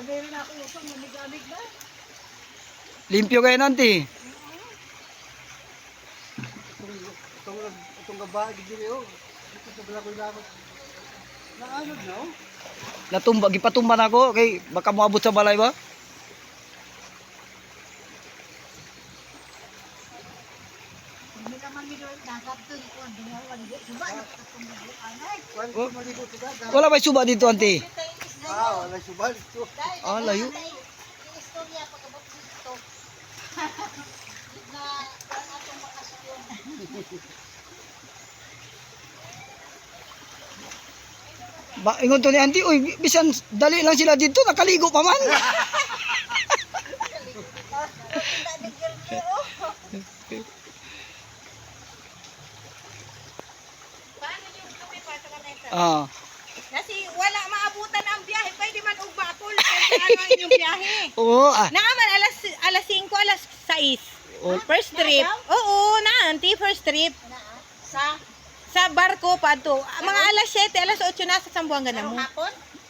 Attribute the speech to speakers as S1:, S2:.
S1: meron ako usang mamigamig na.
S2: Limpyo kayo nanti.
S3: Itong gaba, gigili oh. Ito sa bala ko lakot. Naanod na oh.
S2: Natumba, gipatumba na ako. Okay, baka moabot sa balay ba?
S1: Hindi naman nito nakapto ko ang dinawang di. Suba na katong anay.
S3: Kung maligo sila.
S2: Wala ba suba dito, auntie?
S3: Wala subal ito.
S2: Ah, layo.
S1: Istorya pagkabot dito. Na ang atong bakasyon.
S2: Ba, ingon to ni auntie, uy, bisan dali lang sila dito, nakaligo pa man. Ah,
S4: Kasi wala maabutan ang biyahe, pwede man og bakol kung ano ang inyong biyahe.
S2: oo,
S4: Naaman alas 5, alas 6.
S2: Oh.
S4: First trip. Oo, auntie, first trip.
S1: Sa
S4: Sa barko pa to. Mga alas 7, alas 8 na sa Sambuanga na mo.
S1: hapon?